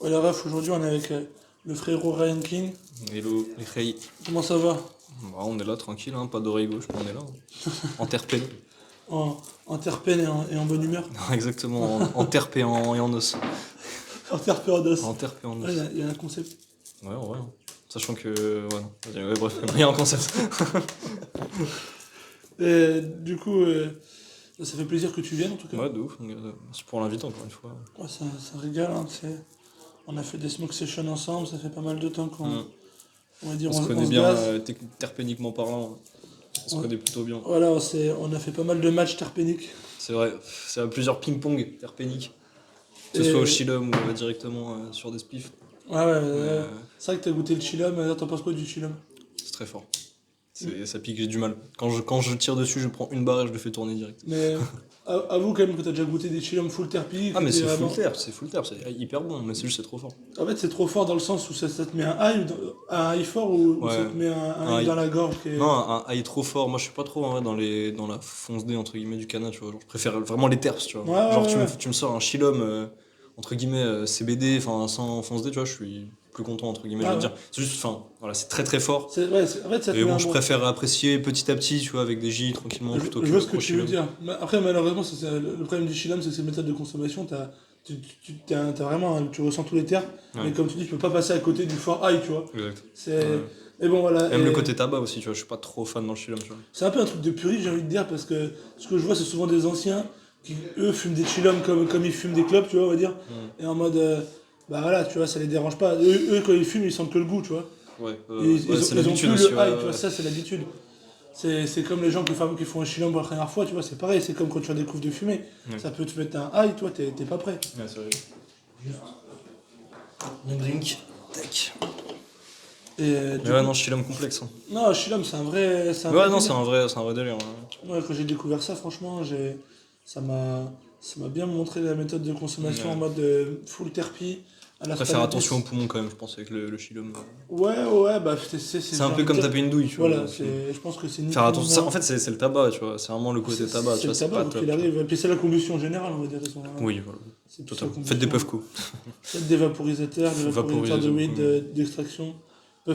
Ouais, la ref, aujourd'hui, on est avec le frérot Ryan King. Hello, les Rey. Comment ça va? Bah, on est là, tranquille, hein, pas d'oreille gauche, mais on est là. En terpène. En terpène et en bonne humeur. Exactement, en terpe et en os. En terpène en os. En terpe et en Ouais, os. il y a un concept. Ouais, en vrai. Hein. Sachant que. Ouais, non. Vas-y, ouais, bref, il y a un concept. Et du coup, ça fait plaisir que tu viennes en tout cas. Ouais, de ouf. Donc, merci pour l'invite encore une fois. Ouais, ça régale, hein, tu sais. On a fait des smoke sessions ensemble, ça fait pas mal de temps qu'on Mm. on va dire, On se on connaît se bien, gaz. terpéniquement parlant. On se On- connaît plutôt bien. Voilà, on a fait pas mal de matchs terpéniques. C'est vrai, c'est à plusieurs ping-pong terpéniques. Que ce Et- soit au chillum ou directement sur des spiffs. Ouais, ouais, Mais c'est vrai que t'as goûté le chillum, alors t'en penses quoi du chillum? c'est très fort. Ça pique, j'ai du mal. Quand je tire dessus, je prends une barre et je le fais tourner direct. Mais avoue quand même que t'as déjà goûté des chillums full terpi. Ah, mais que t'es c'est vraiment- full terre, c'est hyper bon, mais c'est juste c'est trop fort. En fait, c'est trop fort dans le sens où ça te met un high, un high fort ou ça Ouais. te met un Un high high. dans la gorge qui est... Non, un high trop fort. Moi, je suis pas trop en vrai dans la fonce D entre guillemets du canna, tu vois. Genre, je préfère vraiment les terps, tu vois. Ouais, Genre, ouais, ouais. tu me sors un chillum entre guillemets CBD, enfin sans fonce D, tu vois, je suis plus content entre guillemets, Ah, je veux ouais. dire. C'est juste, enfin, voilà, c'est très très fort. En fait, ça te Et met bon, un je bon... préfère apprécier petit à petit, tu vois, avec des J tranquillement plutôt Je que vois ce que gros tu veux chillum. dire. Mais après, malheureusement, le problème du chillum, c'est que ces méthodes de consommation, t'as vraiment, tu ressens tous les termes, mais Ouais, comme tu dis, tu peux pas passer à côté du fort high, tu vois. exact. C'est... Ouais. Mais bon, voilà. Même le et côté tabac aussi, tu vois, je suis pas trop fan dans le chillum, tu vois. c'est un peu un truc de puriste, j'ai envie de dire, parce que ce que je vois, c'est souvent des anciens qui, eux, fument des chillums comme ils fument des clopes, tu vois, on va dire. Mm. Et en mode, bah voilà, tu vois, ça les dérange pas. Eux, quand ils fument, ils sentent que le goût, tu vois. Ouais, Ils ont, c'est ils ont l'habitude plus aussi, le ouais, high, tu vois, ouais. ça c'est l'habitude. C'est comme les gens qui font un chillum pour la première fois, tu vois, c'est pareil, c'est comme quand tu redécouvres de fumer. Ouais. Ça peut te mettre un high, toi, t'es pas prêt. Ouais, c'est vrai. Mon drink. Tac. Et Mais ouais, non, chillum complexe. Hein. non, chillum, c'est un Ouais, vrai non, délire. c'est un vrai délire. Ouais. Ouais, quand j'ai découvert ça, franchement, ça m'a, ça m'a bien montré la méthode de consommation en Ouais. mode full terpi, à la Après, faire spanatis. attention aux poumons quand même, je pense, avec le chillum. Ouais, bah C'est un j'ai peu envie de comme dire- taper une douille, tu vois. Voilà, Aussi. je pense que c'est ni Faire plus ni attention. moins. En fait, c'est le tabac, tu vois. C'est vraiment le côté tabac, tu C'est vois. le C'est tabac, pas quoi top. qu'il Tu vois. arrive. Et puis c'est la combustion générale, on va dire. De toute façon, hein. Oui, voilà. C'est plus la Totalement. Faites des combustion. puffco. Faites des vaporisateurs de Vaporiser weed beaucoup. d'extraction. Putain.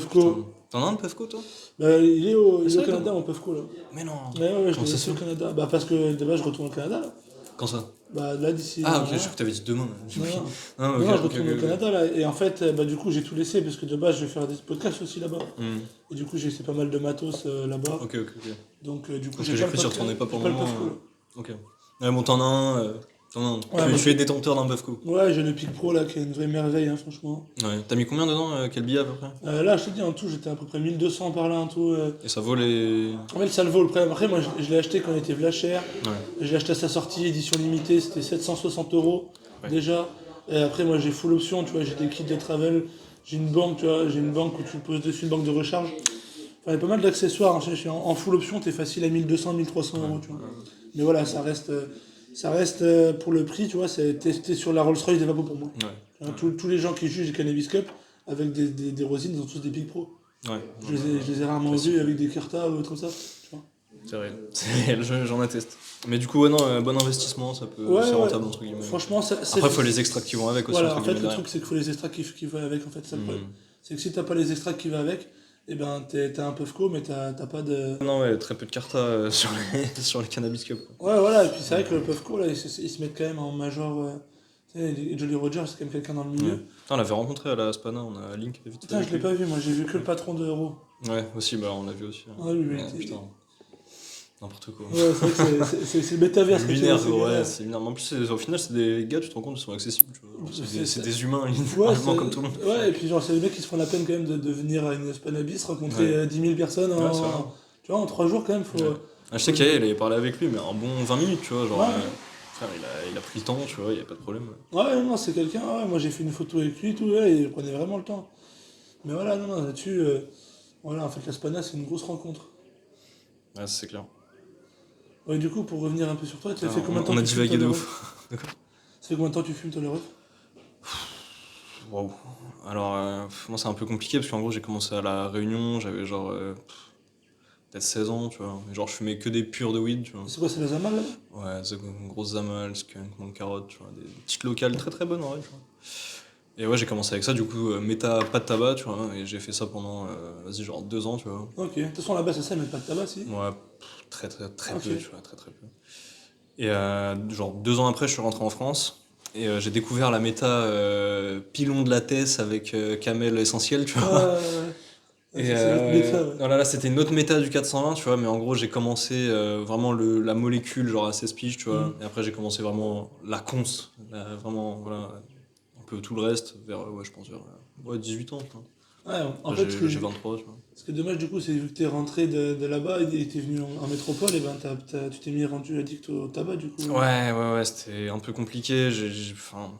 Puffco. T'en as un de puffco, toi? Bah, Ah, il est c'est au vrai, Canada comment? en Puffco là. Mais non. Ouais, je Comment l'ai ça laissé se au fait? Canada. Bah, parce que de base, je retourne au Canada là. Quand ça? Bah, là, d'ici. Ah, ok, je Ouais. crois que t'avais dit demain. J'ai Non, pris. non. Non, Non, ok, non, je ok, retourne au ok. Canada là. Et en fait, bah, du coup, j'ai tout laissé parce que de base, je vais faire des podcasts aussi là-bas. Hmm. Et du coup, j'ai laissé pas mal de matos là-bas. Ok. Donc, du coup, Parce j'ai que pas j'ai le cru que tu podcast. retournais pas J'ai pour pas le le moment. Puffco là. Ok. Ouais, bon, t'en as un. Ouais, bah, Tu es détenteur d'un puffco. ouais, j'ai le Pic Pro là qui est une vraie merveille, hein, franchement. Ouais. T'as mis combien dedans? Quel billet à peu près? Là, je te dis, en tout, j'étais à peu près 1200 par là en tout. Et ça vaut les. En fait, ça le vaut le problème. Après, moi, je l'ai acheté quand il était v'là cher. Ouais. Je l'ai acheté à sa sortie, édition limitée, c'était 760 € Ouais. déjà. Et après, moi, j'ai full option, tu vois, j'ai des kits de travel. J'ai une banque, tu vois, j'ai une banque où tu poses dessus une banque de recharge. Enfin, il y a pas mal d'accessoires. Hein. Je suis en full option, t'es facile à 1200, 1300 €, tu vois. Mais voilà, ça reste pour le prix, tu vois, t'es sur la Rolls-Royce des vapos pour moi. Ouais. Tu vois, tous les gens qui jugent les Cannabis Cup avec des rosines, ils ont tous des Big Pro. Ouais. Je les ai rarement Classique. vus avec des Curta ou autre comme ça. Tu vois. C'est vrai. J'en atteste. Mais du coup, ouais, non, bon investissement, c'est Ouais. rentable entre guillemets. Franchement, Après, il faut les extracts qui vont avec aussi. voilà, entre en fait, guillemets, le derrière. truc, c'est qu'il faut les extracts qui vont avec, en fait, c'est ça le problème. Hmm. C'est que si t'as pas les extracts qui vont avec, eh ben, t'as un Puffco, mais t'as pas de... Non, ouais, très peu de cartes sur les Cannabis Cup. Quoi. Ouais, voilà, et puis c'est vrai que le Puffco, là, ils se mettent quand même en major... tu sais, Jolly Roger, c'est quand même quelqu'un dans le milieu. Ouais. Putain, on l'avait rencontré à la Spana, on a Link vite fait. Putain, je avec l'ai lui. pas vu, moi, j'ai vu que le patron de Euro. Ouais, aussi, bah on l'a vu aussi. Ouais, lui, il était- Putain, n'importe quoi. Ouais, c'est vrai que c'est le métaverse. C'est que tu lunaire, vois, gros, ouais, lunaire. c'est lunaire. Mais en plus, au final, c'est des gars, tu te rends compte, ils sont accessibles. Tu vois. Genre, C'est- c'est des humains, Ouais, littéralement, comme tout le monde. ouais, et puis genre, c'est les mecs qui se font la peine quand même de venir à une Spanabis, rencontrer Ouais. 10 000 personnes Ouais, c'est vrai. tu vois, en 3 jours quand même, faut... Ouais. Ah, je sais qu'il avait parlé avec lui, mais un bon 20 minutes, tu vois. Genre, Ouais. frère, il a pris le temps, tu vois, il n'y a pas de problème. Ouais, non, c'est quelqu'un, ouais, moi j'ai fait une photo avec lui, tout, ouais, il prenait vraiment le temps. Mais voilà, non, là-dessus, voilà, en fait, la Spana, c'est une grosse rencontre. Ouais, c'est clair. Ouais, du coup, pour revenir un peu sur toi, tu as Ah, fait combien de temps on a tu fumes, divagué toi, de le ouf. ref Ça fait combien de temps tu fumes, toi, le ref? Waouh. Alors, moi, c'est un peu compliqué parce qu'en gros, j'ai commencé à la Réunion, j'avais genre peut-être 16 ans, tu vois. Mais genre, je fumais que des purs de weed, tu vois. C'est quoi, c'est la Zamal, là? Ouais, c'est une grosse Zamal, Skunk, Monk Carotte, tu vois. Des petites locales très très bonnes en vrai, tu vois. Et ouais, j'ai commencé avec ça, du coup, méta, pas de tabac, tu vois, et j'ai fait ça pendant, vas-y, genre 2 ans, tu vois. Ok. De toute façon, là-bas, c'est ça, ils mettent pas de tabac, si. Ouais, très très très Ok. peu, tu vois, très très peu. Et genre 2 ans après, je suis rentré en France, et j'ai découvert la méta pilon de la Tess avec camel essentiel, tu vois. Ouais, Et c'est l'autre méta, ouais. voilà, là, c'était une autre méta du 420, tu vois, mais en gros, j'ai commencé vraiment la molécule, genre à 16 piges, tu vois, Mhm. et après, j'ai commencé vraiment la cons, vraiment, voilà, un peu tout le reste, vers, ouais, je pense, vers 18 ans, tu vois. Ouais, en Après, fait, j'ai 23, tu vois. ce qui est dommage, du coup, c'est vu que t'es rentré de là-bas et t'es venu en métropole, et ben, tu t'es mis rendu addict au tabac, du coup. Ouais, c'était un peu compliqué, enfin...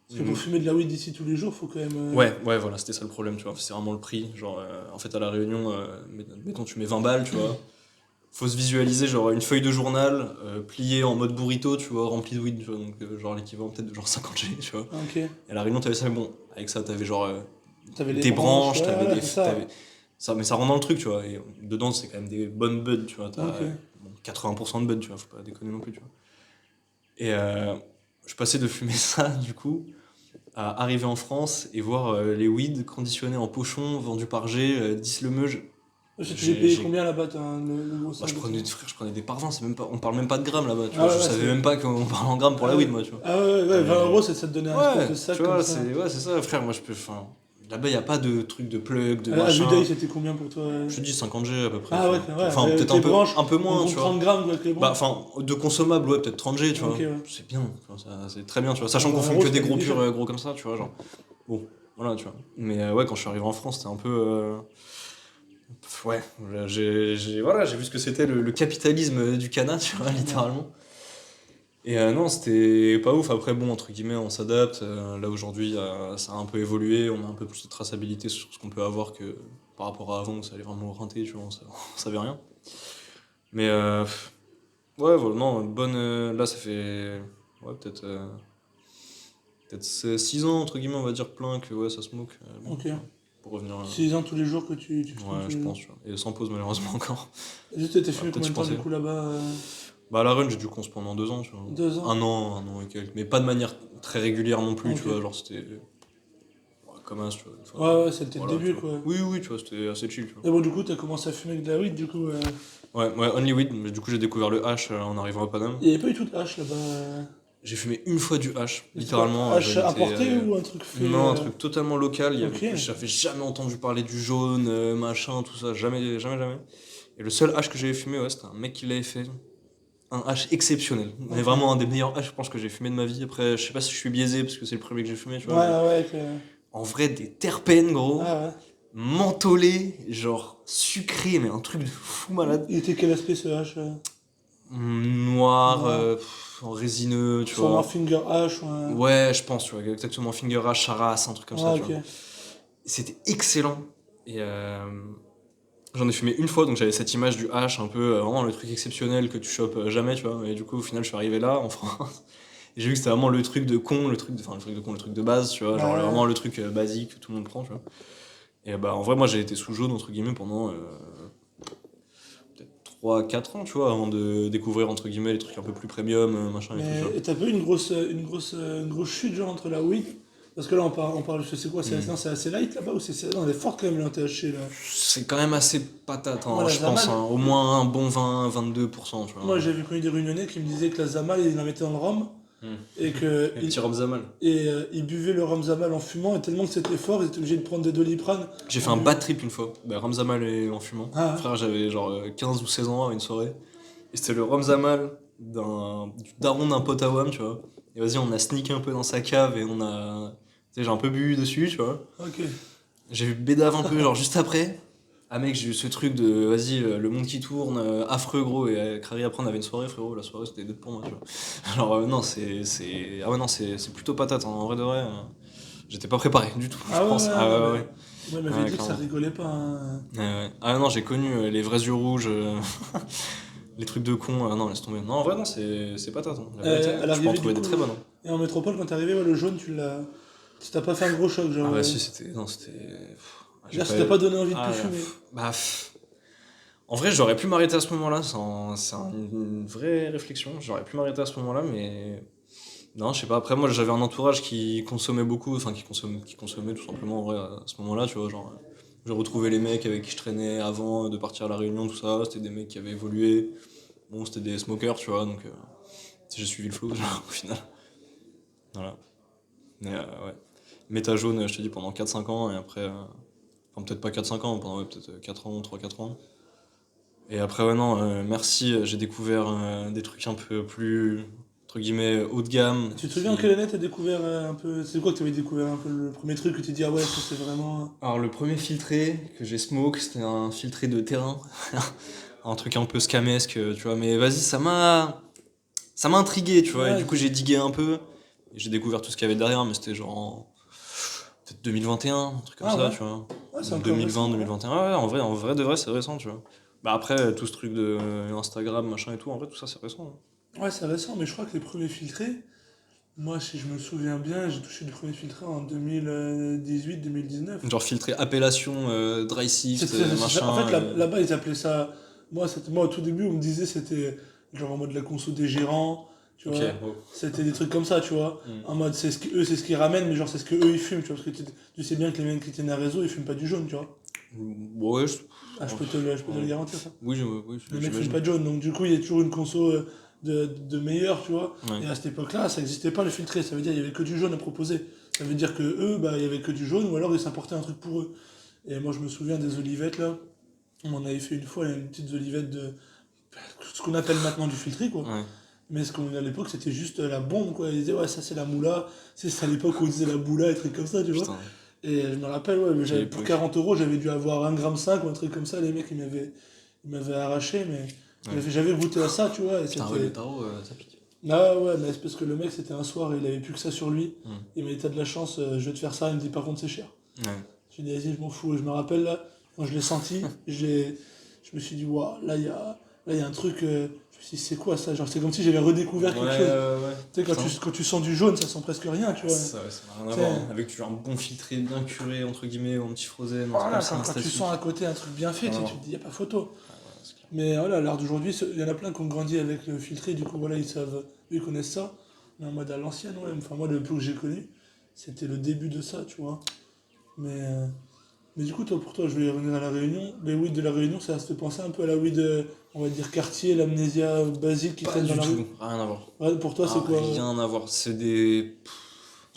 Parce que pour fumer de la weed d'ici tous les jours, faut quand même. Ouais, voilà, c'était ça le problème, tu vois, c'est vraiment le prix, genre, en fait, à La Réunion, mettons, tu mets 20 balles, tu vois, faut se visualiser, genre, une feuille de journal, pliée en mode burrito, tu vois, remplie de weed, tu vois, donc, genre, l'équivalent peut-être de genre 50 G, tu vois. Ok. Et à La Réunion, t'avais ça, mais bon, avec ça, t'avais genre, T'avais les des branches, branches, ouais, t'avais voilà, des... c'est ça. Ça, mais ça rentre dans le truc, tu vois, et dedans, c'est quand même des bonnes buds, tu vois, Ok. t'as bon, 80% de buds, tu vois, faut pas déconner non plus, tu vois. Et je passais de fumer ça, du coup, à arriver en France et voir les weed conditionnés en pochon, vendus par G, 10 le meuge. Tu les payais J'ai... combien là-bas, le gros Bah, sac de ça? je prenais des parfums, c'est même pas, on parle même pas de grammes là-bas, tu vois. Ah ouais, Je ouais, savais c'est. même pas qu'on parle en grammes pour la Ah weed, ouais, moi, tu vois. ouais, 20 euros, ça te donnait un espèce Ouais, de tu sac comme vois, ça. c'est ça, frère. Moi, je peux. Enfin, là-bas, y a pas de truc de plug, de À vue d'œil, machin. c'était combien pour toi? Je te dis 50 G à peu près, tu Ah ouais, vois. ouais, Enfin, avec peut-être les branches, un peu en moins, gros tu vois. 30 grammes quoi, avec les Bah, branches. enfin, de consommables, ouais, peut-être 30 G, tu Ok, vois. ouais. C'est bien, tu vois, c'est très bien, tu vois. Ah, Sachant qu'on 20 fume euros, que c'est des pas gros négligeable. purs gros comme ça, tu vois, genre. Bon, voilà, tu vois. Mais ouais, quand je suis arrivé en France, c'était un peu. Ouais, voilà, j'ai vu ce que c'était le capitalisme du Cana, tu vois, Ouais. littéralement. Et non, c'était pas ouf. Après, bon, entre guillemets, on s'adapte. Là, aujourd'hui, ça a un peu évolué. On a un peu plus de traçabilité sur ce qu'on peut avoir que par rapport à avant où ça allait vraiment rinter, tu vois, on savait rien. Mais ouais, voilà, non, bonne. Là, ça fait. Ouais, peut-être 6 ans, entre guillemets, on va dire plein que ouais, ça smoke. Bien, Ok. tu vois, pour revenir. 6 ans tous les jours que tu fumes Ouais, tous je les jours. pense, tu vois. Et sans pause, malheureusement, encore. Juste, t'as Bah, fumé peut-être combien y de temps du penser. coup là-bas? Bah, à la run, j'ai dû cons pendant 2 ans, tu vois. 2 ans? Un an et quelques. Mais pas de manière très régulière non plus, tu Ok. vois. Genre, c'était. Ouais, comme un, tu vois. Une fois, Ouais, c'était le voilà, tu début vois. quoi. Oui, tu vois, c'était assez chill, tu vois. Et bon, du coup, t'as commencé à fumer avec de la weed, du coup. Ouais, only weed. Mais du coup, j'ai découvert le hash en arrivant à Paname. Il y avait pas eu tout de hache là-bas. J'ai fumé une fois du hash, Mais c'était quoi? littéralement. Hache J'avais été. importé ou un truc fait. Non, un truc totalement local. Ok. J'avais jamais entendu parler du jaune, machin, tout ça. Jamais, jamais, jamais. Et le seul hash que j'avais fumé, ouais, c'était un mec qui l'avait fait. Un hash exceptionnel. Mais Ok. vraiment un des meilleurs hash, je pense, que j'ai fumé de ma vie. Après, je sais pas si je suis biaisé parce que c'est le premier que j'ai fumé, tu Ouais, vois. Mais ouais, en vrai, des terpènes, gros. ah ouais. Mentholé, genre sucré, mais un truc de fou malade. Il était quel aspect ce hache? Noir, Noir. en résineux, tu Format vois. finger hache ou un. Ouais, je pense, tu vois, exactement Finger Hash, Charas, un truc comme ça, Ah, tu ok. vois. C'était excellent. Et j'en ai fumé une fois, donc j'avais cette image du hash, un peu vraiment le truc exceptionnel que tu chopes jamais, tu vois. Et du coup, au final, je suis arrivé là, en France. Et j'ai vu que c'était vraiment le truc de con, enfin le truc de con, le truc de base, tu vois. Genre Ouais. vraiment le truc basique que tout le monde prend, tu vois. Et bah en vrai, moi j'ai été sous jaune, entre guillemets, pendant peut-être 3 4 ans, tu vois, avant de découvrir, entre guillemets, les trucs un peu plus premium, machin et tout, tu Mais vois. et t'as pas eu une grosse chute genre entre la weed? Parce que là on parle, je sais quoi, Hmm. non, c'est assez light là-bas ou c'est non, elle est forte quand même le THC là. C'est quand même assez patate, Moi hein, la je pense, Zamal, hein. Au moins un bon 20-22%, tu vois. moi j'avais connu des Réunionnais qui me disaient que la Zamal ils la mettaient dans le rhum Hmm. et que Les petits Ramzamal. ils buvaient le rhum Zamal en fumant et tellement que c'était fort ils étaient obligés de prendre des Doliprane J'ai fait en un buvant. bad trip une fois, bah, Ramzamal et en fumant. Ah Frère, j'avais genre 15 ou 16 ans à une soirée. Et c'était le Ramzamal du daron d'un pote à Wam, tu vois. Et vas-y, on a sneak un peu dans sa cave et on a. Tu sais, j'ai un peu bu dessus, tu vois. ok. J'ai eu bédave un peu, genre juste après. Ah mec, j'ai eu ce truc de vas-y, le monde qui tourne, affreux gros. Et Crary après, on avait une soirée, frérot. La soirée, c'était dead pour moi, tu vois. Genre, non, Ah ouais, non, c'est plutôt patate, hein, en vrai de vrai. J'étais pas préparé du tout, je Ah ouais, pense. ouais, Ah non ouais, mais ouais, moi il ouais, m'avait ouais, dit que ça clairement. rigolait pas, hein. Ouais. Ah non, j'ai connu les vrais yeux rouges, les trucs de con. Non, laisse tomber. Non, en vrai, non, c'est patate, hein, la vérité. À Tu peux en l'arrivée du trouver des coup très bonnes, hein. et en métropole quand t'es arrivé ouais, le jaune tu t'as pas fait un gros choc Ah genre. bah si, c'était. Non, c'était. J'ai Là, pas. ça t'a pas donné envie de plus Ah, fumer. bah. En vrai, j'aurais pu m'arrêter à ce moment-là, c'est une vraie réflexion. J'aurais pu m'arrêter à ce moment-là, mais Non, je sais pas. Après, moi, j'avais un entourage qui consommait beaucoup, enfin, qui consommait tout simplement, en vrai, à ce moment-là, tu vois. Genre, j'ai retrouvé les mecs avec qui je traînais avant de partir à La Réunion, tout ça. C'était des mecs qui avaient évolué. Bon, c'était des smokers, tu vois, donc j'ai suivi le flow, genre, au final. Voilà. Mais ouais. Méta jaune, je te dis, pendant 4-5 ans, et après. Enfin, peut-être pas 4-5 ans, pendant ouais, peut-être 4 ans, 3-4 ans. Et après, ouais, non, merci, j'ai découvert des trucs un peu plus, entre guillemets, haut de gamme. Tu te souviens en quelle année t'as découvert un peu. C'est quoi que t'avais découvert un peu le premier truc que tu dis ah ouais, ça c'est vraiment. Alors, le premier filtré que j'ai smoke, c'était un filtré de terrain. Un truc un peu scamesque, tu vois. Mais vas-y, ça m'a intrigué, tu vois. Et Ouais, du coup, j'ai digué un peu. Et j'ai découvert tout ce qu'il y avait derrière, mais c'était genre peut-être 2021, un truc comme ah ça, ouais, tu vois. ouais c'est encore 2020, récent. Ouais, 2021. Ouais, ouais, en vrai de vrai, c'est récent, tu vois. Bah après, tout ce truc de Instagram, machin et tout, en vrai, tout ça, c'est récent, hein. ouais c'est récent, mais je crois que les premiers filtrés, moi si je me souviens bien, j'ai touché les premiers filtrés en 2018-2019. Genre filtré appellation, dry sift, En machin. fait, là-bas, ils appelaient ça. Moi, au tout début, on me disait c'était genre en mode la conso des gérants, tu Ok, vois. oh. C'était des trucs comme ça, tu vois. Mm. En mode, eux, c'est ce qu'ils ramènent, mais genre, c'est ce que eux ils fument, tu vois. Parce que tu sais bien que les mecs qui tiennent un réseau, ils fument pas du jaune, tu vois. Ouais, Ah, je peux te le ouais. garantir, ça. Oui, oui, Les mecs fument j'imagine. pas de jaune, donc du coup, il y a toujours une conso de meilleure, tu vois. Ouais. Et à cette époque-là, ça n'existait pas le filtré. Ça veut dire qu'il y avait que du jaune à proposer. Ça veut dire que eux, bah, il y avait que du jaune, ou alors ils s'importaient un truc pour eux. Et moi, je me souviens des olivettes, là. On en avait fait une fois, une petite olivette de ce qu'on appelle maintenant du filtré, quoi. Ouais, Mais ce qu'on à l'époque, c'était juste la bombe, quoi. Ils disaient, ouais, ça c'est la moula. C'est à l'époque où ils disaient la boula, et trucs comme ça, tu vois. putain, Et je me rappelle, ouais, mais quelle pour époque. 40 euros, j'avais dû avoir 1,5 g ou un truc comme ça. Les mecs, ils m'avaient arraché, mais Ouais. j'avais goûté à ça, tu vois. Et Putain, ouais, le c'était. tarot, ça pique. Ah ouais, mais c'est parce que le mec, c'était un soir et il avait plus que ça sur lui. Mm. Il m'a dit, t'as de la chance, je vais te faire ça. Il me dit, par contre, c'est cher. Ouais. J'ai dit, vas-y, je m'en fous. Et je me rappelle là, quand je l'ai senti, je me suis dit, waouh, là, il y a un truc. Je me suis dit, c'est quoi ça? Genre, c'est comme si j'avais redécouvert quelque chose. Ouais. Tu sais, Putain. quand tu sens du jaune, ça sent presque rien, tu vois. Ça, ouais, ça n'a rien à Tu voir, sais, hein. Avec tu vois, un bon filtré bien curé, entre guillemets, ou un petit frozen, un truc voilà, comme ça, un quand tu statique. sens à côté un truc bien fait, tu sais, Alors, tu te dis, y a pas photo. ouais, c'est clair. Mais voilà, à l'heure d'aujourd'hui, il y en a plein qui ont grandi avec le filtré, du coup, voilà, ils connaissent ça. Mais en mode à l'ancienne, ouais. Enfin, moi, le peu que j'ai connu, c'était le début de ça, tu vois. Mais, euh, mais du coup, toi, pour toi, je vais revenir à la Réunion. Les weed de la Réunion, ça se fait penser un peu à la weed, on va dire, quartier, l'amnésia basique qui Pas traîne dans du la rue. tout, rien à voir. Ouais, pour toi, Ah, rien à voir. c'est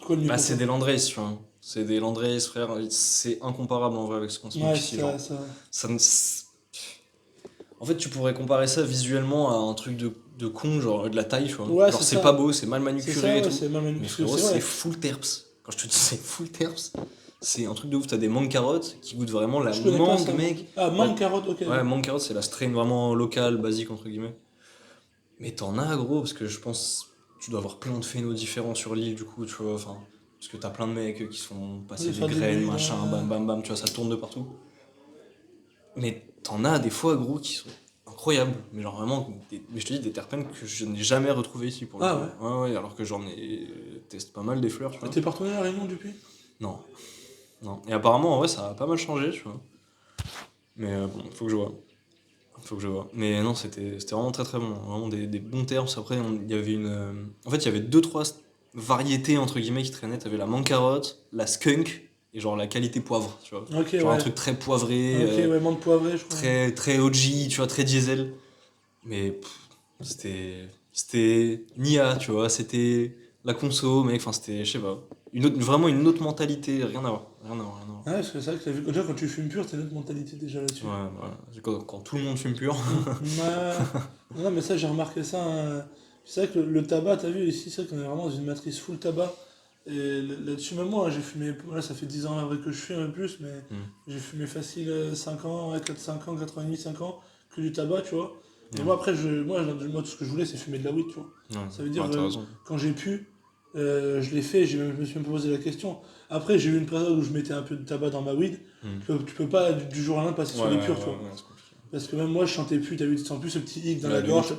quoi le mieux Bah, pour c'est toi? des Landrace, tu vois. C'est des Landrace, frère. C'est incomparable en vrai avec ce qu'on smoke Ouais, ici, c'est genre. ça. Ça ne- En fait, tu pourrais comparer ça visuellement à un truc de con, genre de la taille, tu vois. Ouais, Genre, c'est c'est pas ça. beau, c'est mal C'est manucuré ça, et ouais, tout. c'est même Mais parce que frérot, c'est c'est vrai. full terps. Quand je te dis c'est full terps, c'est un truc de ouf. T'as des mangues carottes qui goûtent vraiment la Je connais pas mangue, ça. mec. Ah, La- mangue carotte, ok. Ouais, mangue carotte, c'est la strain vraiment locale, basique, entre guillemets. Mais t'en as, gros, parce que je pense tu dois avoir plein de phénos différents sur l'île, du coup, tu vois. Enfin, parce que t'as plein de mecs qui se font passer De des faire des graines, bulles, machin, bam bam bam, tu vois, ça tourne de partout. Mais t'en as des fois, gros, qui sont incroyables. Mais genre vraiment, mais je te dis, des terpènes que je n'ai jamais retrouvés ici pour le Ah coup. ouais. Ouais, alors que j'en ai testé pas mal des fleurs, tu Et vois. t'es pas retourné à la Réunion depuis? Non, non. Et apparemment, en vrai, ça a pas mal changé, tu vois. Mais bon, faut que je vois. Faut que je vois. Mais non, c'était vraiment très très bon. Vraiment des bons termes. Après, il y avait une. En fait, il y avait deux, trois variétés, entre guillemets, qui traînaient. T'avais la mangue carotte, la skunk, et genre la qualité poivre, tu vois. Ok, Genre un ouais. truc très poivré, Ok, ouais, menthe poivrée, je crois. très, très OG, tu vois, très diesel. Mais c'était Nia, tu vois, c'était la conso, mec, enfin c'était, je sais pas, vraiment une autre mentalité, rien à voir, rien à voir, rien à voir. Ouais, parce que c'est vrai que déjà, quand tu fumes pur, t'as une autre mentalité déjà là-dessus. Ouais, voilà. Quand tout le monde fume pur. Ouais. Non, mais ça, j'ai remarqué ça, hein. C'est vrai que le tabac, t'as vu, ici, c'est vrai qu'on est vraiment dans une matrice full tabac. Et là-dessus, même moi, hein, j'ai fumé, voilà, ça fait 10 ans après que je fume un peu plus, mais Hmm. j'ai fumé facile 5 ans, ouais, 4, 5 ans, 4 ans et demi, 5 ans, que du tabac, tu vois. Et Ouais, moi, après, moi, tout ce que je voulais, c'est fumer de la weed, tu vois. ouais, Ça veut dire, ouais, t'as raison. quand j'ai pu, je l'ai fait, je me suis même pas posé la question. Après, j'ai eu une période où je mettais un peu de tabac dans ma weed. Hmm. Tu peux pas du jour au lendemain passer Ouais, sur les purs, tu vois. c'est compliqué. Parce que même moi, je chantais plus, t'as vu, tu sens plus ce petit hic dans La la limite, gorge.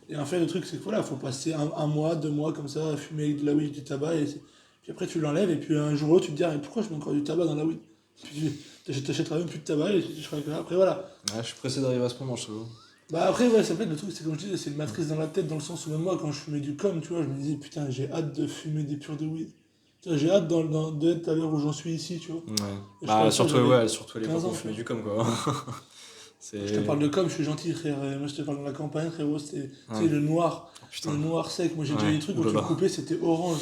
Et en fait, le truc, c'est que voilà, faut passer un mois, 2 mois comme ça, à fumer de la weed, du tabac. Puis après, tu l'enlèves, et puis un jour ou l'autre, tu te dis, ah, mais pourquoi je mets encore du tabac dans la weed? Puis tu t'achèteras même plus de tabac, et tu feras que après, voilà. Ouais, je suis pressé d'arriver à ce moment, je trouve. Bah après, ouais, ça fait le truc, c'est comme je disais, c'est une matrice dans la tête, dans le sens où même moi, quand je fumais du com, tu vois, je me disais, putain, j'ai hâte de fumer des purs de weed. Tu vois, j'ai hâte d'être à l'heure où j'en suis ici, tu vois. Ouais. Et je Bah, parle de ça, surtout, j'avais ouais, surtout à l'époque 15 où on ans, tu fumait vois. du com, quoi. Je te parle C'est. de com, je suis gentil, frère. Moi, je te parle de la campagne, frérot, c'était, tu Ouais. sais, le noir. Oh putain. Le noir sec. Moi, j'ai déjà eu Ouais, des trucs, quand tu le oulala. coupais, c'était orange.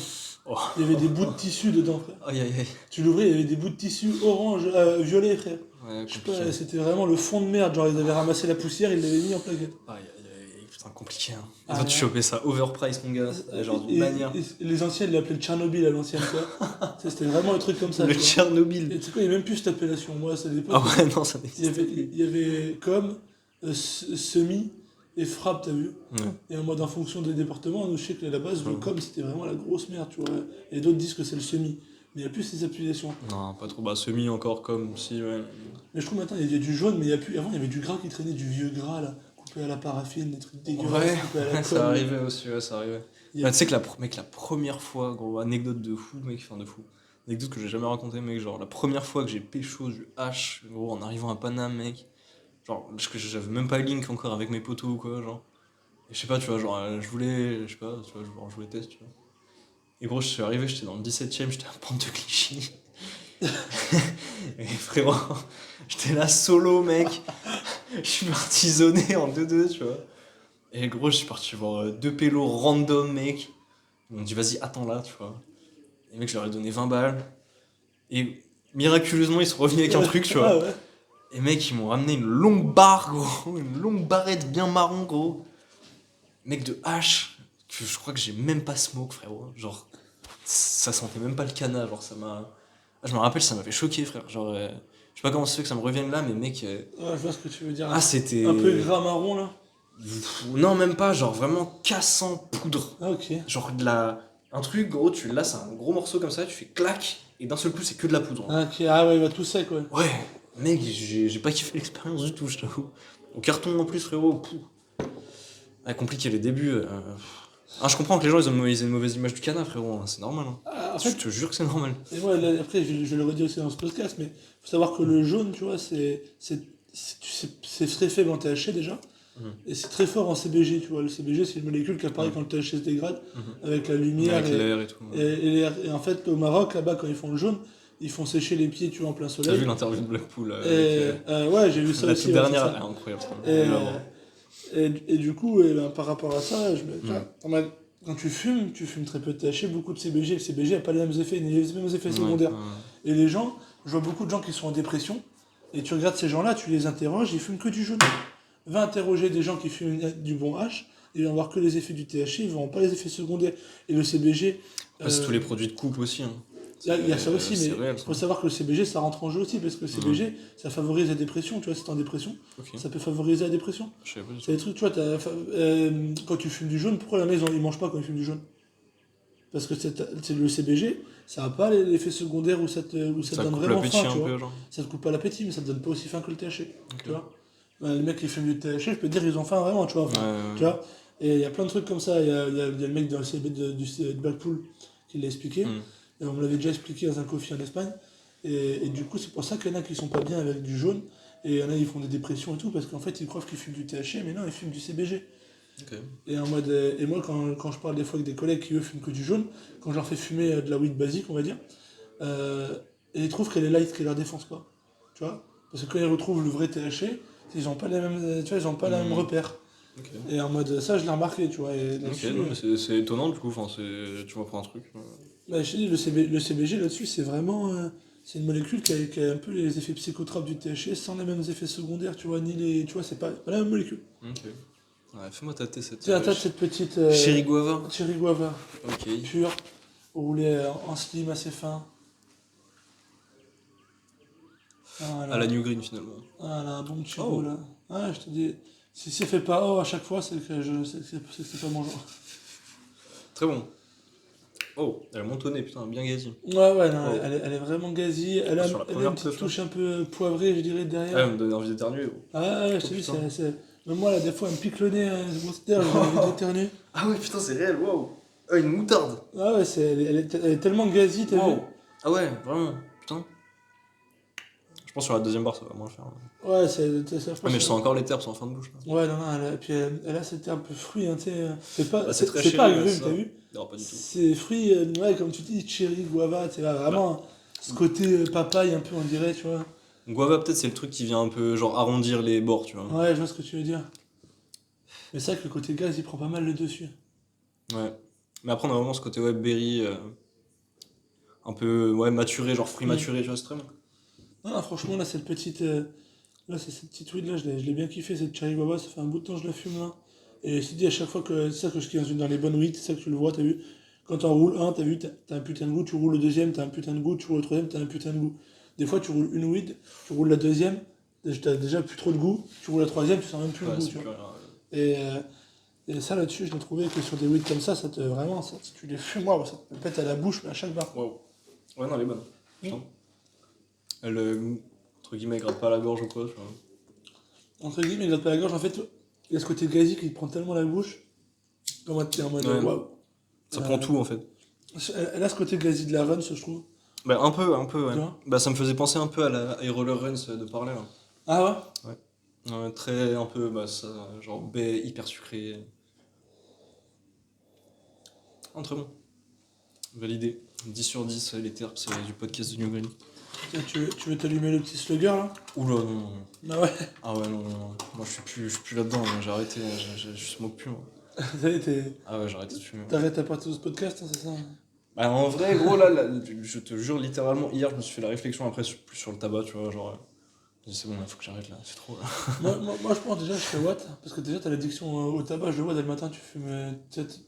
Oh. Il y avait des bouts de tissu dedans, frère. Aïe aïe aïe. Tu l'ouvrais, il y avait des bouts de tissu orange, violet, frère. Ouais, Je sais compliqué. pas, c'était vraiment le fond de merde. Genre, ils avaient ramassé la poussière, ils l'avaient mis en plaquette. Aïe aïe aïe, putain, compliqué, hein. Et Ah, toi, tu là. chopais ça overprice, mon gars. Et genre d'une Et, manière. les anciens, ils l'appelaient le Tchernobyl à l'ancienne, tu vois. Tu sais, c'était vraiment un truc comme ça, Le tu vois. Tchernobyl. Et tu sais quoi, il n'y a même plus cette appellation. Moi, c'est à Ah l'époque, ouais, non, ça il y n'existe avait, plus. il y avait comme, semi et frappe, t'as vu. Ouais. Et en mode, en fonction des départements, nous, je sais que à la base, le Ouais. com, c'était vraiment la grosse merde, tu vois. Et d'autres disent que c'est le semi. Mais il n'y a plus ces appellations. Non, pas trop. Bah, semi encore comme si, ouais. Mais je trouve maintenant, il y a du jaune, mais il y a plus. Avant, il y avait du gras qui traînait, du vieux gras, là, coupé à la paraffine, des trucs dégueulasses, Ouais, coupés à la ouais, ça colle. arrivait aussi, ouais, ça arrivait. Il y a Bah, tu sais que plus. mec, la première fois, gros, anecdote de fou, mec, enfin de fou. Anecdote que j'ai jamais raconté, mec, genre la première fois que j'ai pécho du H, gros, en arrivant à Paname, mec. Genre, parce que j'avais même pas link encore avec mes potos ou quoi, genre. Et je sais pas, tu vois, genre, je voulais, je sais pas, tu vois, je voulais test, tu vois. Et gros, je suis arrivé, j'étais dans le 17ème, j'étais à Pente de Clichy. Et frérot, j'étais là solo, mec. Je suis parti zoner en 2-2, tu vois. Et gros, je suis parti voir deux pélos random, mec. Ils m'ont dit, vas-y, attends là, tu vois. Et mec, je leur ai donné 20 balles. Et miraculeusement, ils sont revenus avec un truc, tu Ah vois. ouais. Et mec, ils m'ont ramené une longue barre, gros. Une longue barrette bien marron, gros. Mec de hache. Que je crois que j'ai même pas smoke, frérot. Genre, ça sentait même pas le canard, genre, ça m'a. Ah, je me rappelle, ça m'avait choqué, frère. Genre, je sais pas comment ça se fait que ça me revienne là, mais mec. Ouais, je vois ce que tu veux dire. Ah, Un peu c'était. gras marron, là. Non, même pas, genre vraiment cassant poudre. Ah, ok. Genre de la. Un truc, gros, tu là, c'est un gros morceau comme ça, tu fais clac, et d'un seul coup, c'est que de la poudre. Ah, ok. Ah ouais, il va tout sec, ouais. Ouais, mec, j'ai pas kiffé l'expérience du tout, je t'avoue. Au carton en plus, frérot. Ouais, compliqué les débuts. Ah, je comprends que les gens ils aient une mauvaise image du canard, frérot, hein, c'est normal. Hein. Ah, en Je fait, te jure que c'est normal. et moi, là, après, je le redis aussi dans ce podcast, mais faut savoir que le jaune, tu vois, c'est très faible en THC déjà, Mhm. et c'est très fort en CBG, tu vois. Le CBG, c'est une molécule qui apparaît Mhm. quand le THC se dégrade, Mhm. avec la lumière Avec l'air et tout. et l'air. Et en fait, au Maroc, là-bas, quand ils font le jaune, ils font sécher les pieds, tu vois, en plein T'as vu soleil. l'interview de Blackpool avec Et, ouais, j'ai vu ça la aussi, toute ouais, c'est dernière, elle ça. est incroyable, ça. Et, Vraiment. et du coup, ben, par rapport à ça, tu Mhm. vois, quand tu fumes très peu de THC, beaucoup de CBG. Le CBG n'a pas les mêmes effets, ni les mêmes effets Ouais, secondaires. ouais. Et les gens, je vois beaucoup de gens qui sont en dépression, et tu regardes ces gens-là, tu les interroges, ils fument que du jaune. Va interroger des gens qui fument du bon H, ils vont voir que les effets du THC, ils ne verront pas les effets secondaires. Et le CBG, Après, c'est tous les produits de coupe aussi. Hein. il y a ça aussi, mais C'est réel, il ça. faut savoir que le CBG, ça rentre en jeu aussi, parce que le CBG, ça favorise la dépression, tu vois, si t'es en dépression, Ok, ça peut favoriser la dépression. je savais pas du C'est tout. des trucs, tu vois, quand tu fumes du jaune, pourquoi il y en a, ils mangent pas quand ils fument du jaune? Parce que c'est le CBG, ça n'a pas l'effet secondaire où ça te Ça donne coupe vraiment l'appétit faim, un tu vois. peu, genre. Ça te coupe pas l'appétit, mais ça te donne pas aussi faim que le THC, Ok. tu vois. Les mecs qui fument du THC, je peux te dire, ils ont faim vraiment, tu vois. Ouais, Enfin, ouais, tu vois. Et il y a plein de trucs comme ça. Il y a le mec dans le CB de Blackpool qui l'a expliqué. ouais. Et on me l'avait déjà expliqué dans un coffee en Espagne. Et du coup, c'est pour ça qu'il y en a qui sont pas bien avec du jaune. Et il y en a, ils font des dépressions et tout, parce qu'en fait, ils croient qu'ils fument du THC, mais non, ils fument du CBG. Ok. Et en mode, et moi, quand je parle des fois avec des collègues qui eux fument que du jaune, quand je leur fais fumer de la weed basique, on va dire, euh, et ils trouvent qu'elle est light, qu'elle leur défonce pas. Tu vois. Parce que quand ils retrouvent le vrai THC, ils ont pas les mêmes, tu vois, ils ont pas la même Hmm. repère. Ok. Et en mode, ça, je l'ai remarqué, tu vois. Et Ok, là-dessus, non, mais c'est étonnant du coup, enfin, tu m'apprends un truc. bah, je te dis, le CBG là-dessus, c'est vraiment, c'est une molécule qui a un peu les effets psychotropes du THC, sans les mêmes effets secondaires, tu vois, tu vois, c'est pas la même molécule. Ok. Ouais, fais-moi tâter cette Tiens, t'as cette petite Cherry Guava. cherry guava Ok. pure, roulée en slim assez fin. À la Voilà. New Green finalement. Voilà, un bon petit Oh. roux là. Ouais, je te dis, si c'est fait pas oh à chaque fois, c'est que c'est pas mon genre. Très bon. Oh, elle a montonné, putain, bien gazi. Ouais, ouais, non, Oh. elle est vraiment gazy. Elle a, Sur la elle a première une petite teuf, là. touche un peu poivrée, je dirais, Ah, derrière. elle me donne envie d'éternuer. Oh. Ah ouais, je Oh, te dis, putain. même moi, là, des fois, elle me pique le nez, Monster, j'ai envie d'éternuer. Ah ouais, putain, c'est réel, waouh. Ah, une moutarde. Ah ouais, elle est tellement gazy, t'as vu? Waouh. Ah ouais, vraiment, putain. Je pense sur la deuxième barre, ça va moins le faire. Ouais, ça Ah, mais je sens encore les terpes en fin de bouche. Là. Ouais, non, non, puis elle a cet un peu fruit, hein, tu sais. C'est pas, Bah, c'est très c'est pas chéri, agrume, ça. t'as vu? Non, pas du tout. C'est fruit, ouais, comme tu dis, cherry, guava, tu sais, vraiment, ce côté papaye un peu, on dirait, tu vois. Guava, peut-être, c'est le truc qui vient un peu, genre, arrondir les bords, tu vois. Ouais, je vois ce que tu veux dire. Mais c'est vrai que le côté gaz, il prend pas mal le dessus. Ouais. Mais après, on a vraiment ce côté, ouais, berry, un peu, ouais, maturé, genre fruit maturé, tu vois, c'est très bon. Non, non, franchement, là, cette petite. Là, c'est cette petite weed là, je l'ai bien kiffé, cette cherry guava, ça fait un bout de temps que je la fume là. Et je te dis à chaque fois que c'est ça que je kiffe dans les bonnes weed, c'est ça que tu le vois, t'as vu. Quand t'en roules un, t'as vu, t'as un putain de goût, tu roules le deuxième, t'as un putain de goût, tu roules le troisième, t'as un putain de goût. Des fois, tu roules une weed, tu roules la deuxième, t'as déjà plus trop de goût, tu roules la troisième, tu sens même plus le Ouais, goût, c'est tu plus vois. rien. Et ça là-dessus, je l'ai trouvé que sur des weed comme ça te vraiment, ça, si tu les fumes, moi, ça te pète à la bouche, mais à chaque barre. Wow. Ouais, non, elle est bonne. Putain. Elle, entre guillemets, gratte pas la gorge ou quoi, tu vois. Entre guillemets, il gratte pas la gorge, en fait, il y a ce côté gazi qui te prend tellement la bouche, comment t'es en mode Ouais. waouh. Ça prend tout, en fait. Elle a ce côté gazi de la run, ça, je trouve. Bah, un peu, ouais. Tu vois. Bah, ça me faisait penser un peu à la Roller Runs de parler, là. Ah ouais. Très, un peu, bah, ça, genre, baie hyper sucré. Ah, très bon. Validé. 10 sur 10, les terps du podcast de New Green. Tiens, tu veux t'allumer le petit slugger là? Oula, non. Ah ouais. Ah ouais, non. Moi, je suis plus là-dedans, j'ai arrêté, je smoke plus, moi. Ça y est, Ah ouais, j'ai arrêté de fumer. t'arrêtes à partir de ce podcast, hein, c'est ça? Bah, en vrai, gros, là, je te jure, littéralement, hier, je me suis fait la réflexion après, plus sur le tabac, tu vois, genre. Je dis, c'est bon, là, faut que j'arrête là, c'est trop là. Moi, je pense déjà, je fais what? Parce que déjà, t'as l'addiction au tabac, je le vois dès le matin, tu fumes.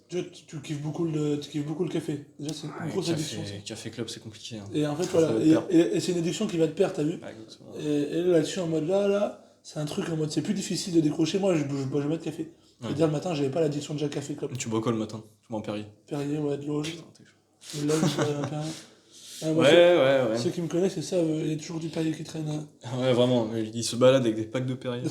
Tu kiffes beaucoup le café. Déjà, c'est une grosse addiction. Ça. Café club, c'est compliqué. Hein. Et en fait, Ça voilà. va te perdre. Et c'est une addiction qui va te perdre, t'as vu? Ouais, exactement. Et là-dessus, en mode là, c'est un truc en mode c'est plus difficile de décrocher. Moi, je bois jamais de café. Ouais. C'est-à-dire, le matin, j'avais pas l'addiction déjà café club. Tu bois quoi le matin? Tu bois un Perrier? Perrier, ouais, de l'eau. Putain, t'es chaud. De l'eau, un Perrier. Ah, moi, Ouais. ceux qui me connaissent, c'est ça, il y a toujours du Perrier qui traîne. Hein. Ouais, vraiment, il se balade avec des packs de Perrier.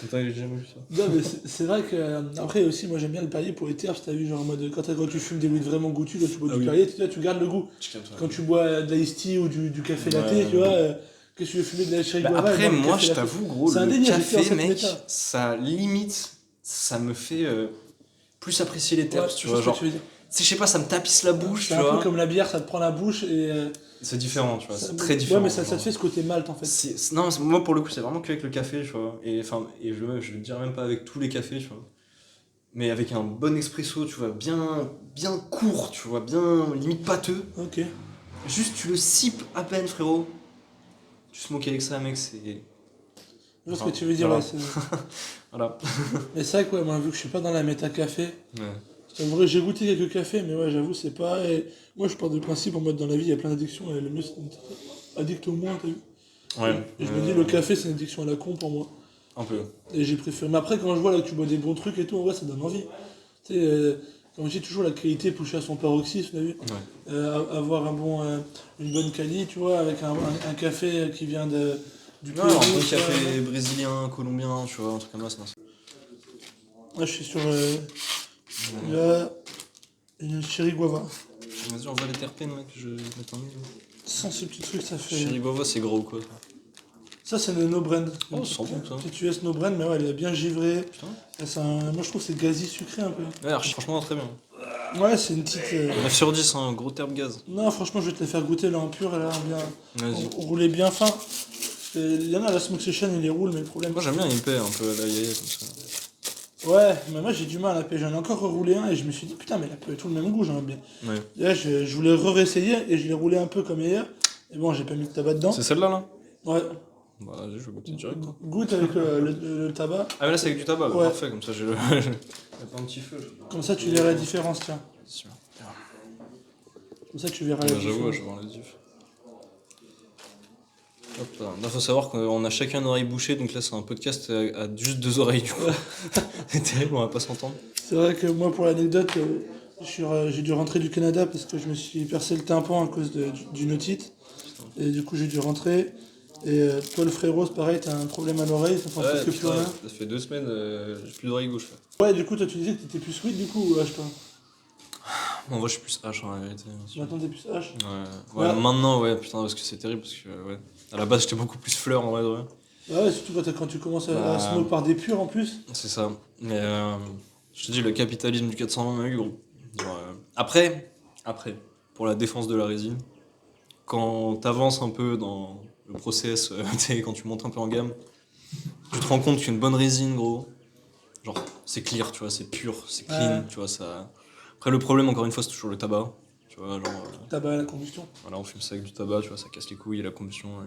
Putain, j'ai jamais vu ça. Non, mais c'est vrai que. Après aussi, moi j'aime bien le Perrier pour les terres, t'as vu, genre en mode quand tu fumes des weed vraiment goûtus, quand tu bois du Perrier, tu gardes le goût. Quand tu bois de l'iced tea ou du café latte, tu vois, que tu veux fumer de la cherry guava. Après, moi, je t'avoue, gros, le café, mec, ça limite, ça me fait plus apprécier les terres, tu vois, genre. Je sais pas, ça me tapisse la bouche, tu vois. C'est un peu comme la bière, ça te prend la bouche et. C'est différent, tu vois, c'est très différent. Ouais, mais ça te fait ce côté malt en fait. Non, moi pour le coup, c'est vraiment qu'avec le café, tu vois. Et je le dirais même pas avec tous les cafés, tu vois. Mais avec un bon expresso, tu vois, bien court, tu vois, bien limite pâteux. Ok. Juste, tu le sipes à peine, frérot. Tu smokes avec ça, mec, c'est. Je vois ce que tu veux dire, voilà. Ouais. Voilà. Mais c'est vrai que, ouais, moi, vu que je suis pas dans la méta café. Ouais. C'est vrai, j'ai goûté quelques cafés, mais ouais, j'avoue, c'est pas. Et moi, je pars du principe en mode dans la vie, il y a plein d'addictions, et le mieux, c'est addict au moins, t'as vu. Ouais. Et je me dis, le café, c'est une addiction à la con pour moi. Un peu. Et j'ai préféré. Mais après, quand je vois là que tu bois des bons trucs et tout, en vrai, ça donne envie. Tu sais, comme je dis toujours, la qualité poussée à son paroxysme, t'as vu. Ouais. Avoir une bonne quali, tu vois, avec un café qui vient du Non, un bon café brésilien, colombien, tu vois, un truc comme ça. Là, je suis sur. Là, une cherry guava. Vas-y, on voit les terpènes, mec, je vais mettre un mille. Sans ce petit truc, ça fait. Cherry guava, c'est gros ou quoi? Ça, c'est le No Brand. Oh, c'est bon, ça. Petite US No Brand, mais ouais, elle est bien givrée. Putain. Moi, je trouve que c'est gazi sucré un peu. Ouais, franchement, très bien. Ouais, c'est une petite. 9 sur 10, hein, gros terme gaz. Non, franchement, je vais te la faire goûter là en pur, elle a bien. Vas-y. Rouler bien fin. Il y en a, la Smoke Session, il les roule, mais le problème. Moi, j'aime bien une paix un peu à la yaya comme ça. Ouais, mais moi j'ai du mal à la paix. J'en ai encore reroulé un et je me suis dit, putain, mais elle a pas tout le même goût, j'aimerais bien. Ouais. Et là, je voulais réessayer et je l'ai roulé un peu comme hier. Et bon, j'ai pas mis de tabac dedans. C'est celle-là, là? Ouais. Bah, vas-y, je vais goûter direct. Hein. Goûte avec le tabac. Ah, mais là, c'est avec du tabac, Ouais. parfait, comme ça, j'ai pas un petit feu. Comme ça, tu verras la différence, tiens. Sûr. Comme ça, tu verras la différence. J'avoue, je vais voir la diff. Hop là. Là, faut savoir qu'on a chacun une oreille bouchée, donc là, c'est un podcast à juste 2 oreilles, du coup. C'est terrible, on va pas s'entendre. C'est vrai que moi, pour l'anecdote, j'ai dû rentrer du Canada parce que je me suis percé le tympan à cause d'une otite. Et du coup, j'ai dû rentrer. Et toi, le frérot, c'est pareil, t'as un problème à l'oreille, ça fait presque plus rien. Ça fait 2 semaines, j'ai plus d'oreille gauche. Ouais, du coup, toi, tu disais que t'étais plus sweet, du coup, ou lâche toi. En vrai, je suis plus H en vérité. Maintenant, t'es plus H. Ouais, Ouais. maintenant, ouais, putain, parce que c'est terrible, parce que, ouais. À la base, j'étais beaucoup plus fleur en vrai, de vrai. Bah ouais, surtout quand tu commences à Bah, smoke par des purs en plus. c'est ça. Mais, je te dis, le capitalisme du 420 m'a eu, gros. Genre, après, pour la défense de la résine, quand t'avances un peu dans le process, tu sais, quand tu montes un peu en gamme, tu te rends compte qu'une bonne résine, gros, genre, c'est clear, tu vois, c'est pur, c'est clean, tu vois, ça... Après, le problème, encore une fois, c'est toujours le tabac, tu vois, genre, Tabac à la combustion. voilà, on fume ça avec du tabac, tu vois, ça casse les couilles et la combustion, ouais.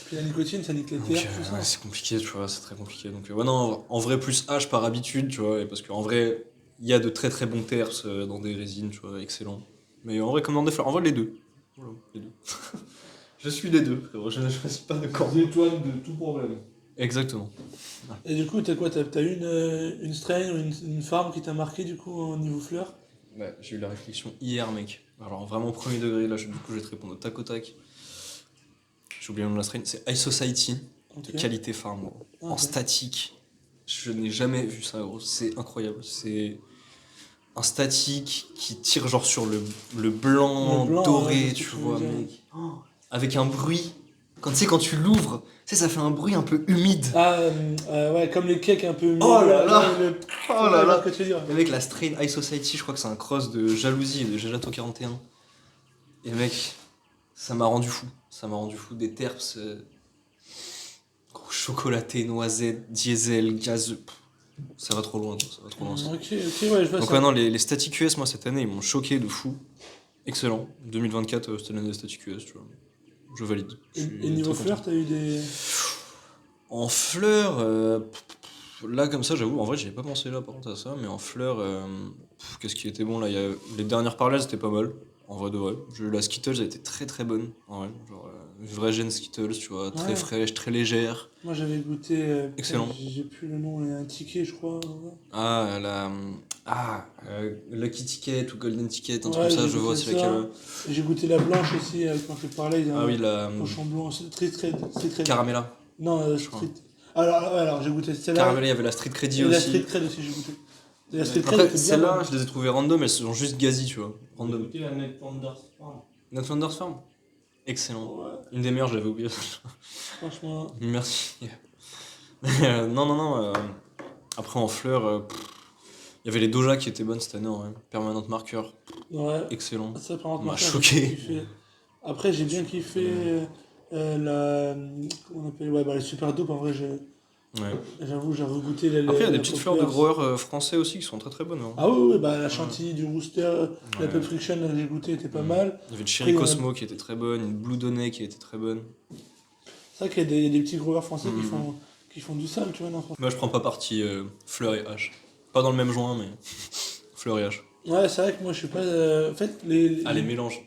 Puis la nicotine, ça nique les Donc, terres, tout ça. ouais, c'est compliqué, tu vois, c'est très compliqué. Donc, ouais, non, en vrai, plus H par habitude, tu vois, et parce qu'en vrai, il y a de très très bons terps dans des résines, tu vois, excellents. Mais en vrai, comme dans des fleurs, en vrai, les deux. Voilà, les deux. Je suis les deux, frérot, je ne choisis pas de camp. Étoiles de tout problème. Exactement. Et du coup, t'as quoi? T'as eu une strain ou une farm qui t'a marqué du coup au niveau fleurs? Ouais, j'ai eu la réflexion hier, mec. Alors, vraiment, premier degré, là, du coup, je vais te répondre au tac au tac. J'ai oublié le nom de la strain, c'est High Society, de Ok. qualité farm, gros. En Ok. statique. Je n'ai jamais vu ça, gros. C'est incroyable. C'est un statique qui tire genre sur le blanc Le blanc, doré, je sais tu ce que tu vois, veux dire. mec. Oh, avec un bruit. Quand tu sais, quand tu l'ouvres, tu sais, ça fait un bruit un peu humide. Ah, ouais, comme les cakes un peu mielleux. Oh là là. le- Oh Ouais, là je vois là. ce que tu veux dire. Et mec, la strain High Society, je crois que c'est un cross de Jalousie et de Gelato 41. Et mec, ça m'a rendu fou. Ça m'a rendu fou. Des terps chocolaté, noisette, diesel, gazeux. Pff, ça va trop loin, quoi, ça va trop loin. Ça. Ok, ouais, je vois Donc ça. maintenant, les Static US, moi, cette année, ils m'ont choqué de fou. Excellent. 2024, c'était l'année des Static US, tu vois. Je valide. Je Et suis niveau très content. fleurs, t'as eu des. En fleurs, là comme ça, j'avoue, en vrai, j'y ai pas pensé là par contre à ça, mais en fleurs, qu'est-ce qui était bon là les dernières parlais, c'était pas mal. En vrai de vrai. J'ai eu la Skittles, elle était très très bonne. En vrai. Genre, une vraie gêne Skittles, tu vois, très Ouais, fraîche, très légère. moi j'avais goûté. Putain, Excellent. j'ai plus le nom, un ticket, je crois. Ouais, Ah, Lucky Ticket ou Golden Ticket, un truc ouais, comme ça, j'ai je vois, goûté c'est laquelle. ça. Et j'ai goûté la blanche aussi, quand je te parlais, il y a Ah un oui, la cochon blanc. Street cred. Caramella, Non, je crois. street. Alors, ouais, alors j'ai goûté celle-là. Caramella, il y avait la Street Credit Et la street aussi. cred aussi, j'ai goûté. Et la street cred Après, était bien celles-là, bonne. je les ai trouvées random, elles sont juste gazi, tu vois. J'ai Random. goûté la Ned Flanders Farm. Nat Flanders Farm. Excellent. Ouais, Une des meilleures, je l'avais oublié. franchement. Merci. Non, non, non. Après, en fleurs, il y avait les Doja qui étaient bonnes cette année, en vrai. Permanent Marker, Ouais, excellent. ça par contre, M'a marqueur, j'ai choqué. kiffé. Après, j'ai bien kiffé la. Comment on appelle? Ouais, bah, les super dope, en vrai, Ouais. j'avoue, j'ai regoûté Après, il y a des la petites fleurs de Poppers. growers français aussi qui sont très très bonnes. Hein. Ah oui, oui, bah, la chantilly du Rooster, la Ouais. Pep Friction que j'ai goûté était pas Mm. mal. Il y avait le Après, Cherry Cosmo qui était très bonne, une Blue Donnet qui était très bonne. C'est vrai qu'il y a des petits growers français Mhm. qui font du sale, tu vois, non, franchement. Moi, je prends pas parti fleurs et hache. Pas dans le même joint, mais fleurs et hache. Ouais, c'est vrai que moi, je suis pas. En fait, Ah, les mélanges.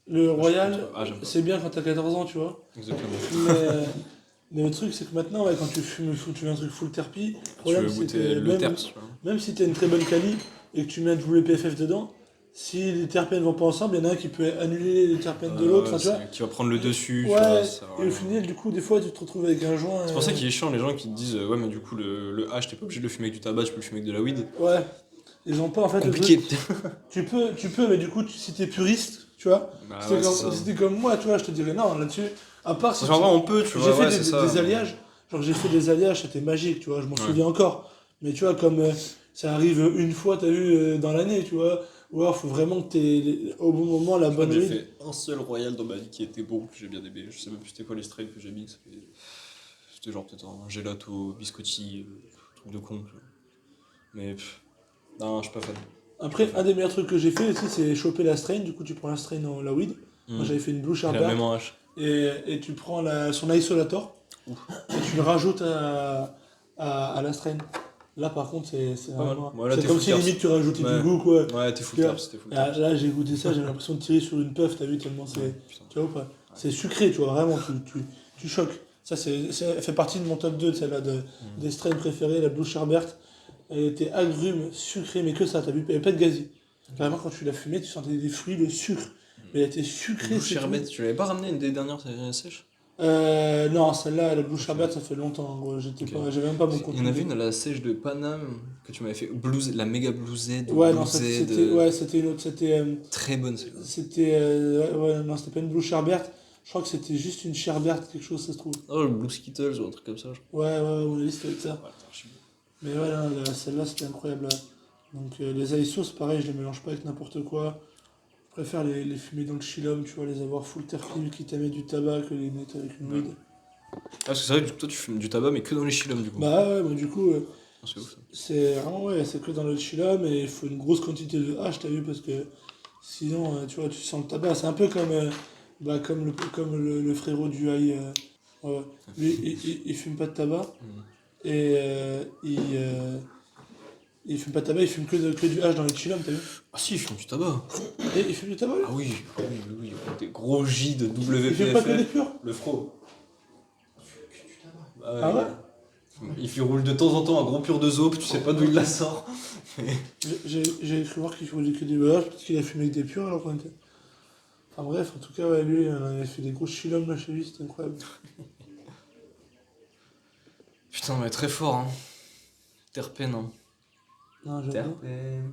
le Ah, je suis Royal, contre. Ah, j'aime pas. c'est bien quand t'as 14 ans, tu vois. Exactement. Mais, mais le truc, c'est que maintenant, ouais, quand tu fumes, tu mets un truc full terpi, le Tu problème, veux c'est goûter que le terps, tu vois. même si t'as une très bonne quali et que tu mets tout le PFF dedans, si les terpènes vont pas ensemble, il y en a un qui peut annuler les terpènes de l'autre, enfin, tu vois. Qui va prendre le dessus, tu vois. Ouais, Ça va et au vraiment. final, du coup, des fois, tu te retrouves avec un joint. C'est pour ça qu'il est chiant, les gens qui te disent ouais, mais du coup, le hache, t'es pas obligé de le fumer avec du tabac, tu peux le fumer avec de la weed. Ouais, ils ont pas, en fait, le Compliqué. truc. Tu peux, mais du coup, si t'es puriste, tu vois, Bah si t'es ouais, c'est ça. si t'es comme moi, tu vois, je te dirais non, là-dessus. À part si Genre, en vrai, on peut, tu j'ai vois, fait ouais, c'est ça. des alliages, genre j'ai fait des alliages, c'était magique, tu vois, je m'en Ouais. souviens encore. Mais tu vois, comme ça arrive une fois, t'as vu, dans l'année, tu vois, ou alors faut vraiment que t'aies au bon moment la Je crois bonne que j'ai weed. fait un seul Royal dans ma vie qui était bon, que j'ai bien aimé. Je sais même plus c'était quoi les strains que j'ai mis. C'était genre peut-être un gelato, biscotti, truc de con. Tu vois. Mais non, je suis pas fan. Après, un des meilleurs trucs que j'ai fait aussi, c'est choper la strain, du coup, tu prends la strain en la weed. Moi, j'avais fait une Blue Et la Sherbert, même en H. et tu prends son isolator, Ouf. et tu le rajoutes à la strain. Là, par contre, c'est Pas mal. vraiment. Ouais, là, C'est t'es comme full si terps. limite tu rajoutais Ouais. du goût, quoi. Ouais, t'es full Là, terps, c'était full terps. là, j'ai goûté ça, j'ai l'impression de tirer sur une puff, t'as vu, tellement c'est. Putain. Tu vois ou pas? C'est sucré, tu vois, vraiment, tu choques. Ça, elle fait partie de mon top 2 de celle-là, des strains préférés, la Blue Sherbert. Elle était agrume, sucrée, mais que ça, t'as vu, elle avait pas de gazi. Vraiment, quand tu l'as fumée, tu sentais des fruits, le sucre. Mais elle était sucrée, Blue c'est Sherbet, tout. tu l'avais pas ramené une des dernières sèches? Non, celle-là, la Blue Sherbet, ça fait longtemps, gros. J'avais même pas mon compte. Il y en avait une à la sèche de Paname que tu m'avais fait, la méga Blue Z, Ouais, non, Blue Z, c'était une autre. très bonne celle-là. Non, c'était pas une Blue Sherbet. Je crois que c'était juste une Sherbet, quelque chose, ça se trouve. Oh, le Blue Skittles ou un truc comme ça, je crois. Ouais, on a listé avec ça. Ouais, attends, je suis bon. Mais ouais, non, celle-là, c'était incroyable. Là. Donc, les ISO, c'est pareil, je les mélange pas avec n'importe quoi. Je préfère les fumer dans le chillum, tu vois, les avoir full terpene, quitte à mettre du tabac que les mettre avec une weed. Ah, parce que c'est vrai que toi tu fumes du tabac, mais que dans les chillums du coup. Bah ouais, du coup, Ah, c'est ouf ça. c'est vraiment, ouais, c'est que dans le chillum et il faut une grosse quantité de hache, t'as vu, parce que sinon, tu vois, tu sens le tabac. C'est un peu comme le frérot du haï. Ouais. Lui, il fume pas de tabac et il fume pas de tabac, il fume que du hache dans les chillums, t'as vu? Ah si, je fume du tabac. Et il fume du tabac, lui? Ah oui, oui, oui, oui. Des gros J de Il fume pas que des WPFL. purs? Le fro. Ah ouais, Ah ouais? il roule de temps en temps un gros pur de zope, tu sais pas d'où il la sort. J'ai cru voir qu'il fumait que des beuges, parce qu'il a fumé avec des purs alors qu'on était. Enfin bref, en tout cas, ouais, lui, il a fait des gros chillums là chez lui, c'était incroyable. Putain, mais très fort, hein. Terpène, hein. Non, j'avoue. Terpène.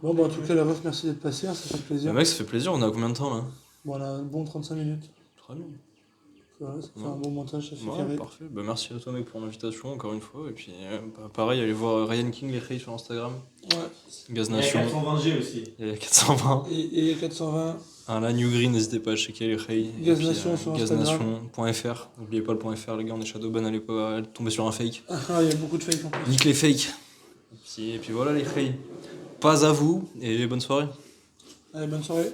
Bon, bah en tout cas, la ref, merci d'être passé, hein, ça fait plaisir. Bah mec, ça fait plaisir, on a combien de temps là? Bon, on a un bon 35 minutes. Très bien. Voilà, ça fait Ouais. un bon montage, ça fait Ouais, carré. parfait. Bah merci à toi mec pour l'invitation encore une fois. Et puis pareil, allez voir Ryan King les Rey sur Instagram. Ouais. Gaz Il y a Nation. 420G aussi. Il y a 420. Et 420, La New Green, n'hésitez pas à checker les Rey. Gaz Nation sur Gaznation.fr. N'oubliez pas le .fr les gars, on est Shadowban, allez pas tomber sur un fake. il y a beaucoup de fake en plus. Nique les fakes. Et puis voilà les Rey. Pas à vous et bonne soirée. Allez, bonne soirée.